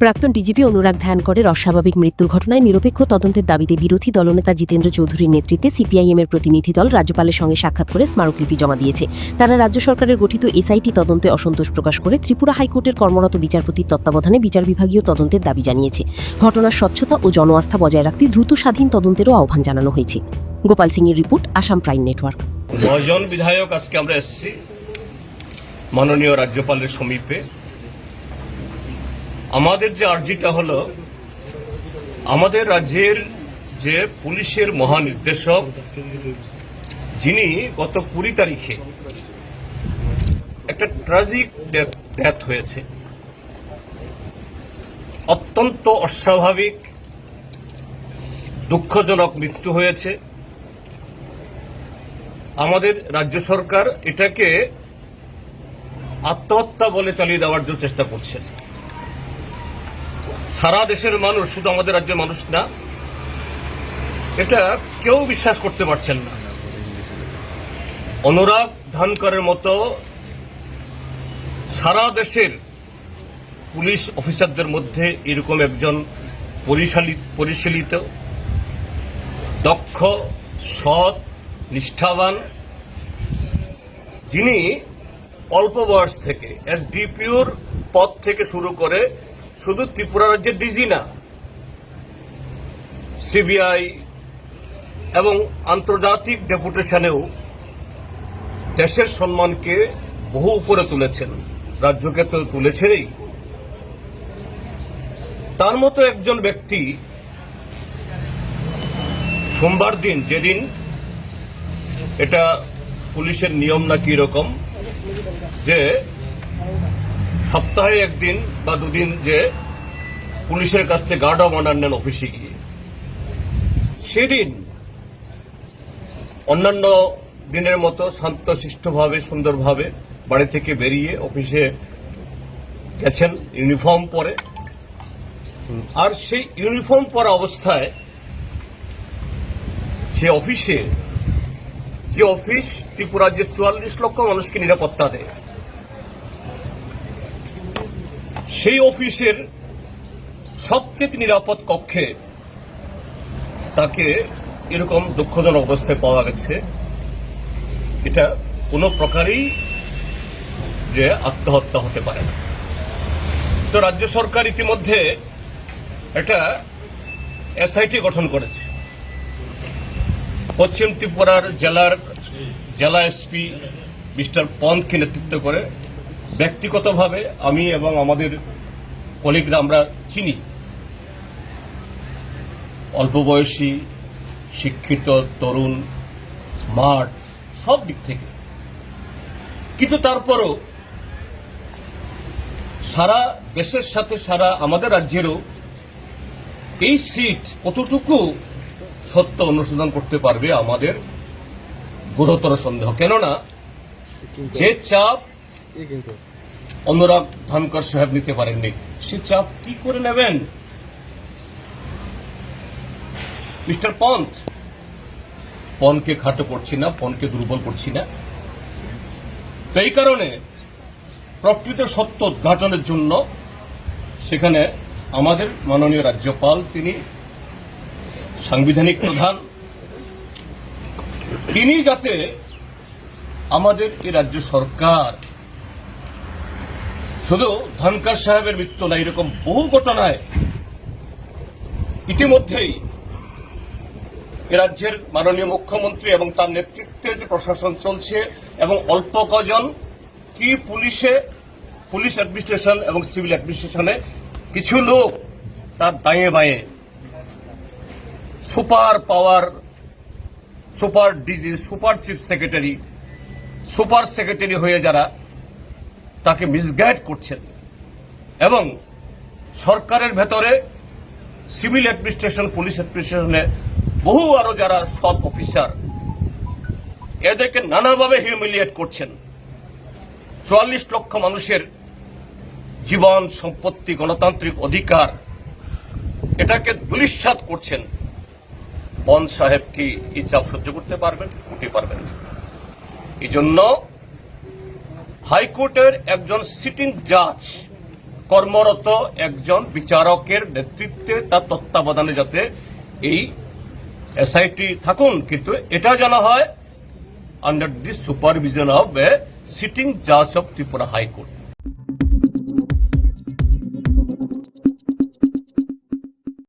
প্রাক্তন ডিজিপি অনুরাগ ধ্যানকরের অস্বাভাবিক মৃত্যুর ঘটনায় নিরপেক্ষ তদন্তের দাবিতে বিরোধী দলনেতা জিতেন্দ্র চৌধুরীর নেতৃত্বে সিপিআইএমের প্রতিনিধি দল রাজ্যপালের সঙ্গে সাক্ষাৎ করে স্মারকলিপি জমা দিয়েছে। তারা রাজ্য সরকারের গঠিত এসআইটি তদন্তে অসন্তোষ প্রকাশ করে ত্রিপুরা হাইকোর্টের কর্মরত বিচারপতির তত্ত্বাবধানে বিচার বিভাগীয় তদন্তের দাবি জানিয়েছে। ঘটনার স্বচ্ছতা ও জনআস্থা বজায় রাখতে দ্রুত স্বাধীন তদন্তেরও আহ্বান জানানো হয়েছে। গোপাল সিংয়ের রিপোর্ট, আসাম প্রাইম নেটওয়ার্ক। 9 জন বিধায়ক আজকে আমরা এসেছি মাননীয় রাজ্যপালের সমীপে। আমাদের যে আর্জিটা হলো, আমাদের রাজ্যের যে পুলিশের মহানির্দেশক, যিনি গত 20 তারিখে একটা ট্র্যাজিক ডেথ হয়েছে, অত্যন্ত অস্বাভাবিক দুঃখজনক মৃত্যু হয়েছে। আমাদের রাজ্য সরকার এটাকে আত্মহত্যা বলে চালিয়ে দেওয়ার জন্য চেষ্টা করছে। সারা দেশের মানুষ, শুধু আমাদের রাজ্যের মানুষ না, এটা কেউ বিশ্বাস করতে পারছেন না। অনুরাগ ধানকরের মতো সারা দেশের পুলিশ অফিসারদের মধ্যে এরকম একজন পরিশীলিত, দক্ষ, সৎ, নিষ্ঠাবান, যিনি অল্প বয়স থেকে এসডিপিওর পদ থেকে শুরু করে শুধু ত্রিপুরা রাজ্যের ডিজি না, সিবিআই এবং আন্তর্জাতিক ডেপুটেশনেও দেশের সম্মানকে বহু উপরে তুলেছেন, রাজ্যকে তো তুলেছেনই। তার মতো একজন ব্যক্তি সোমবার দিন, যেদিন এটা পুলিশের নিয়ম নাকি এরকম যে সপ্তাহে একদিন বা দুদিন যে পুলিশের কাছ থেকে গার্ড অব অনার নেন অফিসে গিয়ে, সেদিন অন্যান্য দিনের মতো শান্তশিষ্টভাবে সুন্দরভাবে বাড়ি থেকে বেরিয়ে অফিসে গেছেন ইউনিফর্ম পরে। আর সেই ইউনিফর্ম পরা অবস্থায় যে অফিসে, যে অফিস ত্রিপুরার যে 44 লক্ষ মানুষকে নিরাপত্তা দেয়, সেই অফিসের সবচেয়ে নিরাপদ কক্ষে তাকে এরকম দুঃখজনক অবস্থায় পাওয়া গেছে। এটা কোনো প্রকারেই যে আত্মহত্যা হতে পারে না। তো রাজ্য সরকার ইতিমধ্যে একটা এসআইটি গঠন করেছে। পশ্চিম ত্রিপুরার জেলা এসপি মিস্টার পন্থকে নেতৃত্ব করে ব্যক্তিগতভাবে আমি এবং আমাদের কলিগরা আমরা চিনি, অল্প বয়সী, শিক্ষিত, তরুণ, স্মার্ট, সব দিক থেকে। কিন্তু তারপরও সারা দেশের সাথে সারা আমাদের রাজ্যেরও এই সিট কতটুকু সত্য অনুসন্ধান করতে পারবে আমাদের গুরুতর সন্দেহ। কেননা যে চাপ অনুরাগ ধানকর সাহেব নিতে পারেননি, সে চাপ কি করে নেবেন মিস্টার পন্থ? পনকে খাটো করছি না, পনকে দুর্বল করছি না। তো এই কারণে প্রকৃত সত্য উদ্ঘাটনের জন্য সেখানে আমাদের মাননীয় রাজ্যপাল, তিনি সাংবিধানিক প্রধান, তিনি যাতে আমাদের এই রাজ্য সরকার শুধু ধানকর সাহেবের মৃত্যু না, এরকম বহু ঘটনায় ইতিমধ্যেই এ রাজ্যের মাননীয় মুখ্যমন্ত্রী এবং তার নেতৃত্বে যে প্রশাসন চলছে, এবং অল্প কজন কি পুলিশ অ্যাডমিনিস্ট্রেশন এবং সিভিল অ্যাডমিনিস্ট্রেশনে কিছু লোক তার দাঁয়ে বাঁয়ে super power, super DG, super chief secretary, super secretary হয়ে যারা তাকে মিসগাইড করছেন, এবং সরকারের ভেতরে সিভিল অ্যাডমিনিস্ট্রেশন, পুলিশ অ্যাডমিনিস্ট্রেশনে বহু আরো যারা সব অফিসার, এদেরকে নানাভাবে হিউমিলিয়েট করছেন। 44 লক্ষ মানুষের জীবন, সম্পত্তি, গণতান্ত্রিক অধিকার, এটাকে দুলিশ্বাত করছেন। পন সাহেব কি এই চাপ সহ্য করতে পারবেন? পারবেন না। এই জন্য হাইকোর্টের একজন সিটিং জাজ কর্মরত একজন বিচারকের নেতৃত্বে তার তত্ত্বাবধানে যাতে এই এসআইটি থাকুন, কিন্তু এটা জানা হয় under the supervision of a sitting জাজ অফ ত্রিপুরা হাইকোর্ট।